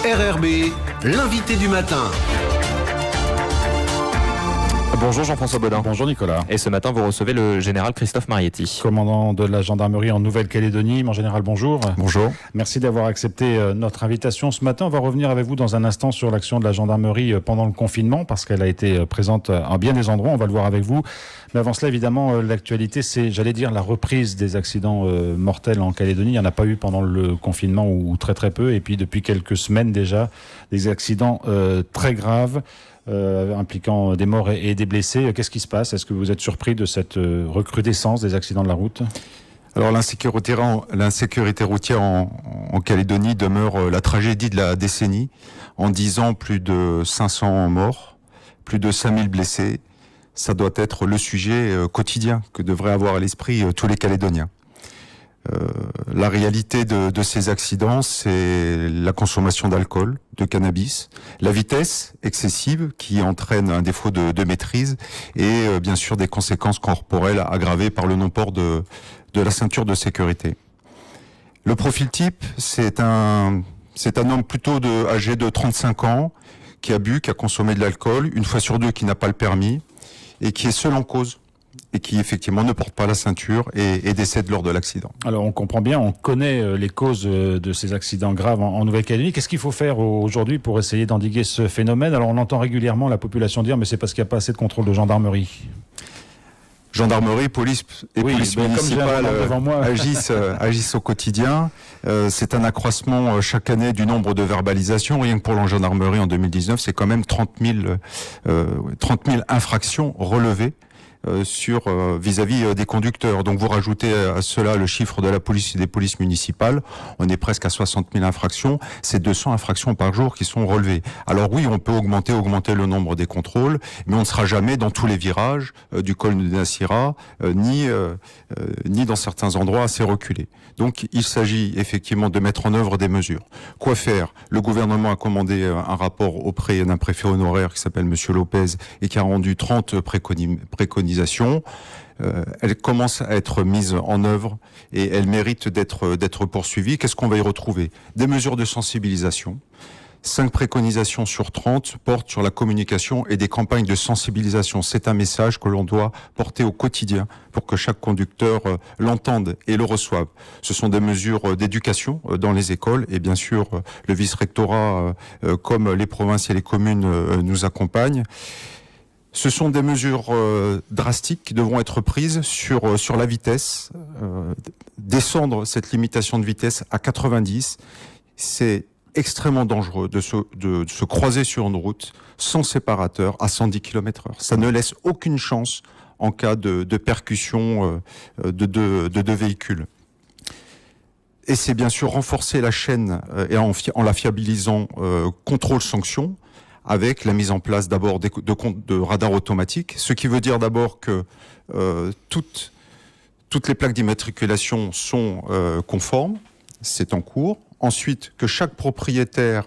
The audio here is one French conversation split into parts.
RRB, l'invité du matin. Bonjour Jean-François Baudin. Bonjour Nicolas. Et ce matin, vous recevez le général Christophe Marietti. Commandant de la gendarmerie en Nouvelle-Calédonie. Mon général, bonjour. Bonjour. Merci d'avoir accepté notre invitation ce matin. On va revenir avec vous dans un instant sur l'action de la gendarmerie pendant le confinement, parce qu'elle a été présente à bien des endroits. On va le voir avec vous. Mais avant cela, évidemment, l'actualité, c'est, j'allais dire, la reprise des accidents mortels en Calédonie. Il n'y en a pas eu pendant le confinement ou très très peu. Et puis depuis quelques semaines déjà, des accidents très graves. Impliquant des morts et des blessés. Qu'est-ce qui se passe? Est-ce que vous êtes surpris de cette recrudescence des accidents de la route? Alors l'insécurité routière en Calédonie demeure la tragédie de la décennie. En 10 ans, plus de 500 morts, plus de 5000 blessés. Ça doit être le sujet quotidien que devraient avoir à l'esprit tous les Calédoniens. La réalité de ces accidents, c'est la consommation d'alcool, de cannabis, la vitesse excessive qui entraîne un défaut de maîtrise et bien sûr des conséquences corporelles aggravées par le non-port de la ceinture de sécurité. Le profil type, c'est un homme plutôt âgé de 35 ans qui a bu, qui a consommé de l'alcool, une fois sur deux qui n'a pas le permis et qui est seul en cause, et qui effectivement ne porte pas la ceinture et décède lors de l'accident. Alors on comprend bien, on connaît les causes de ces accidents graves en Nouvelle-Calédonie. Qu'est-ce qu'il faut faire aujourd'hui pour essayer d'endiguer ce phénomène? Alors on entend régulièrement la population dire mais c'est parce qu'il n'y a pas assez de contrôle de gendarmerie. Gendarmerie, police et police municipale agissent au quotidien. C'est un accroissement chaque année du nombre de verbalisations. Rien que pour la gendarmerie en 2019, c'est quand même 30 000 infractions relevées vis-à-vis des conducteurs. Donc vous rajoutez à cela le chiffre de la police et des polices municipales, on est presque à 60 000 infractions, c'est 200 infractions par jour qui sont relevées. Alors oui, on peut augmenter le nombre des contrôles, mais on ne sera jamais dans tous les virages du col de Nassira, ni dans certains endroits assez reculés. Donc il s'agit effectivement de mettre en œuvre des mesures. Quoi faire? Le gouvernement a commandé un rapport auprès d'un préfet honoraire qui s'appelle Monsieur Lopez et qui a rendu 30 préconisations. Elle commence à être mise en œuvre et elle mérite d'être poursuivie. Qu'est-ce qu'on va y retrouver? Des mesures de sensibilisation. 5 préconisations sur 30 portent sur la communication et des campagnes de sensibilisation. C'est un message que l'on doit porter au quotidien pour que chaque conducteur l'entende et le reçoive. Ce sont des mesures d'éducation dans les écoles et bien sûr le vice-rectorat comme les provinces et les communes nous accompagnent. Ce sont des mesures drastiques qui devront être prises sur la vitesse. Descendre cette limitation de vitesse à 90, c'est extrêmement dangereux de se croiser sur une route sans séparateur à 110 km/h. Ça ne laisse aucune chance en cas de percussion de deux véhicules. Et c'est bien sûr renforcer la chaîne et en la fiabilisant contrôle-sanction, avec la mise en place d'abord de radars automatiques, ce qui veut dire d'abord que toutes les plaques d'immatriculation sont conformes, c'est en cours. Ensuite, que chaque propriétaire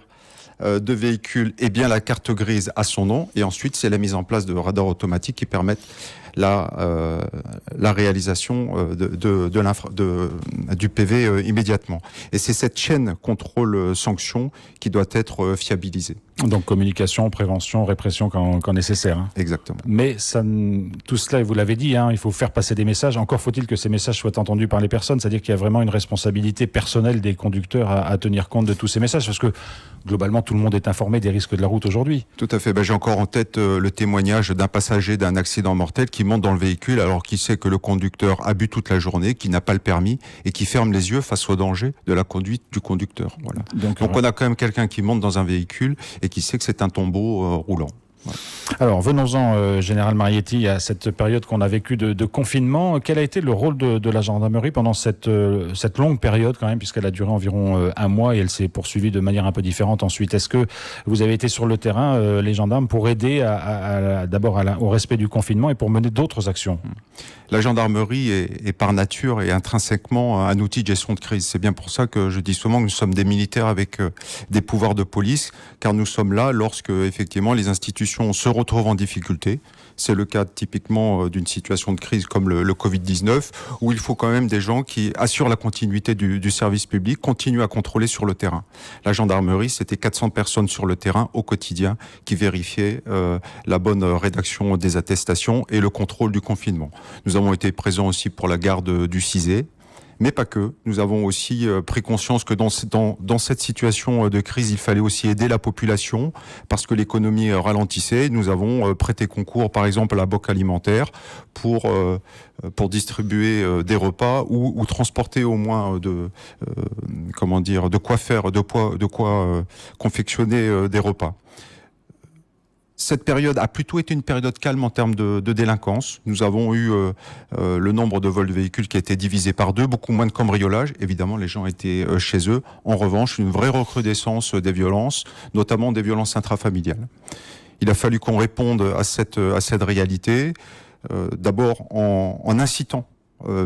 de véhicule ait bien la carte grise à son nom, et ensuite c'est la mise en place de radars automatiques qui permettent la réalisation du PV immédiatement. Et c'est cette chaîne contrôle-sanction qui doit être fiabilisée. Donc communication, prévention, répression quand nécessaire. Hein. Exactement. Mais tout cela, vous l'avez dit, il faut faire passer des messages. Encore faut-il que ces messages soient entendus par les personnes. C'est-à-dire qu'il y a vraiment une responsabilité personnelle des conducteurs à tenir compte de tous ces messages. Parce que globalement, tout le monde est informé des risques de la route aujourd'hui. Tout à fait. J'ai encore en tête le témoignage d'un passager d'un accident mortel qui monte dans le véhicule alors qu'il sait que le conducteur a bu toute la journée, qu'il n'a pas le permis et qui ferme les yeux face au danger de la conduite du conducteur. Voilà. Donc on a quand même quelqu'un qui monte dans un véhicule et qui sait que c'est un tombeau roulant. Voilà. Alors venons-en, Général Marietti, à cette période qu'on a vécue de confinement. Quel a été le rôle de la gendarmerie pendant cette longue période quand même, puisqu'elle a duré environ un mois et elle s'est poursuivie de manière un peu différente ensuite? Est-ce que vous avez été sur le terrain, les gendarmes, pour aider d'abord au respect du confinement et pour mener d'autres actions? La gendarmerie est par nature et intrinsèquement un outil de gestion de crise. C'est bien pour ça que je dis souvent que nous sommes des militaires avec des pouvoirs de police, car nous sommes là lorsque effectivement les institutions situation se retrouvent en difficulté. C'est le cas typiquement d'une situation de crise comme le Covid-19, où il faut quand même des gens qui assurent la continuité du service public, continuent à contrôler sur le terrain. La gendarmerie, c'était 400 personnes sur le terrain au quotidien qui vérifiaient la bonne rédaction des attestations et le contrôle du confinement. Nous avons été présents aussi pour la garde du CISE. Mais pas que. Nous avons aussi pris conscience que dans cette situation de crise, il fallait aussi aider la population parce que l'économie ralentissait. Nous avons prêté concours, par exemple, à la banque alimentaire pour distribuer des repas ou transporter au moins de quoi confectionner des repas. Cette période a plutôt été une période calme en termes de délinquance. Nous avons eu le nombre de vols de véhicules qui a été divisé par 2, beaucoup moins de cambriolages. Évidemment, les gens étaient chez eux. En revanche, une vraie recrudescence des violences, notamment des violences intrafamiliales. Il a fallu qu'on réponde à cette réalité, d'abord en incitant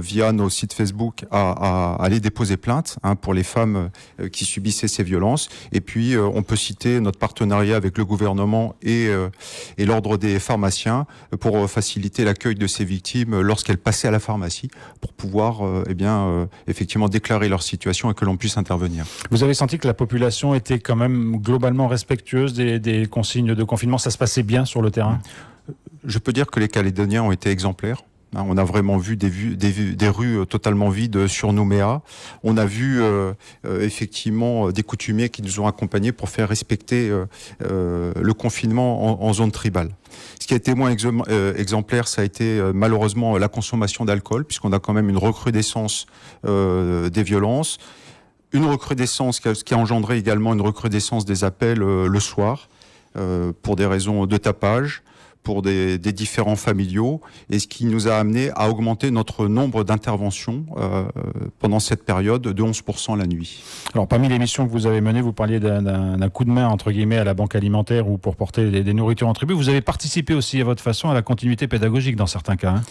via nos sites Facebook à aller déposer plainte pour les femmes qui subissaient ces violences. Et puis, on peut citer notre partenariat avec le gouvernement et l'ordre des pharmaciens pour faciliter l'accueil de ces victimes lorsqu'elles passaient à la pharmacie pour pouvoir effectivement déclarer leur situation et que l'on puisse intervenir. Vous avez senti que la population était quand même globalement respectueuse des consignes de confinement? Ça se passait bien sur le terrain? Je peux dire que les Calédoniens ont été exemplaires. On a vraiment vu des rues totalement vides sur Nouméa. On a vu effectivement des coutumiers qui nous ont accompagnés pour faire respecter le confinement en zone tribale. Ce qui a été moins exemplaire, ça a été malheureusement la consommation d'alcool, puisqu'on a quand même une recrudescence des violences. Une recrudescence qui a engendré également une recrudescence des appels le soir pour des raisons de tapage, pour des différents familiaux, et ce qui nous a amené à augmenter notre nombre d'interventions pendant cette période de 11% la nuit. Alors, parmi les missions que vous avez menées, vous parliez d'un coup de main, entre guillemets, à la banque alimentaire ou pour porter des nourritures en tribu. Vous avez participé aussi, à votre façon, à la continuité pédagogique dans certains cas,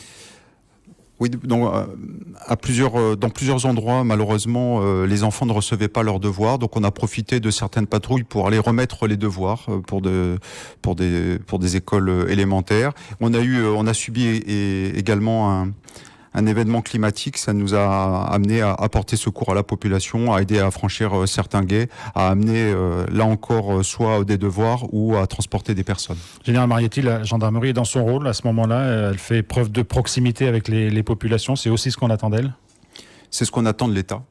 Oui, donc, dans plusieurs endroits, malheureusement, les enfants ne recevaient pas leurs devoirs, donc on a profité de certaines patrouilles pour aller remettre les devoirs pour des écoles élémentaires. On a subi également un événement climatique. Ça nous a amené à apporter secours à la population, à aider à franchir certains gués, à amener là encore soit des devoirs ou à transporter des personnes. Général Marietti, la gendarmerie est dans son rôle à ce moment-là. Elle fait preuve de proximité avec les populations. C'est aussi ce qu'on attend d'elle? C'est ce qu'on attend de l'État.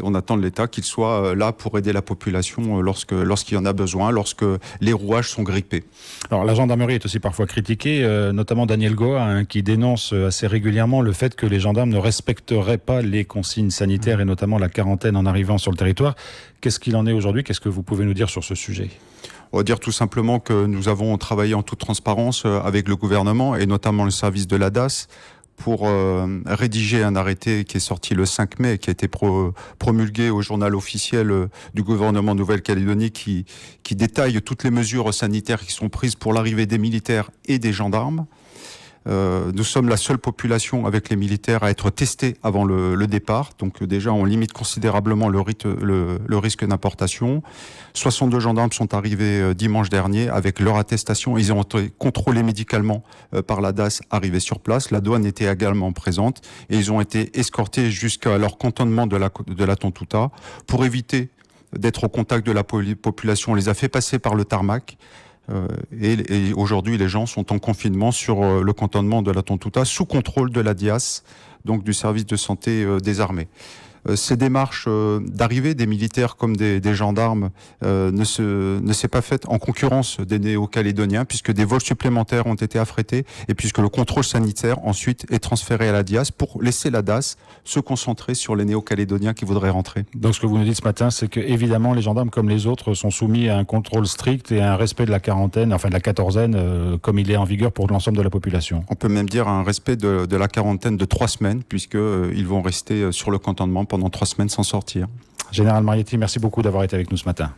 On attend de l'État qu'il soit là pour aider la population lorsqu'il y en a besoin, lorsque les rouages sont grippés. Alors la gendarmerie est aussi parfois critiquée, notamment Daniel Goa, qui dénonce assez régulièrement le fait que les gendarmes ne respecteraient pas les consignes sanitaires et notamment la quarantaine en arrivant sur le territoire. Qu'est-ce qu'il en est aujourd'hui? Qu'est-ce que vous pouvez nous dire sur ce sujet? On va dire tout simplement que nous avons travaillé en toute transparence avec le gouvernement et notamment le service de la DAS pour rédiger un arrêté qui est sorti le 5 mai, qui a été promulgué au journal officiel du gouvernement de Nouvelle-Calédonie, qui détaille toutes les mesures sanitaires qui sont prises pour l'arrivée des militaires et des gendarmes. Nous sommes la seule population avec les militaires à être testés avant le départ. Donc déjà, on limite considérablement le risque d'importation. 62 gendarmes sont arrivés dimanche dernier avec leur attestation. Ils ont été contrôlés médicalement par la DAS arrivés sur place. La douane était également présente et ils ont été escortés jusqu'à leur cantonnement de la Tontouta pour éviter d'être au contact de la population. On les a fait passer par le tarmac. Et aujourd'hui, les gens sont en confinement sur le cantonnement de la Tontouta sous contrôle de la DIAS, donc du service de santé des armées. Ces démarches d'arrivée des militaires comme des gendarmes ne s'est pas faite en concurrence des Néo-Calédoniens, puisque des vols supplémentaires ont été affrétés et puisque le contrôle sanitaire ensuite est transféré à la DIAS pour laisser la DAS se concentrer sur les Néo-Calédoniens qui voudraient rentrer. Donc ce que vous nous dites ce matin, c'est que évidemment les gendarmes comme les autres sont soumis à un contrôle strict et à un respect de la quarantaine, enfin de la quatorzaine, comme il est en vigueur pour l'ensemble de la population. On peut même dire un respect de la quarantaine de 3 semaines, puisqu'ils vont rester sur le cantonnement pendant 3 semaines sans sortir. Général Marietti, merci beaucoup d'avoir été avec nous ce matin.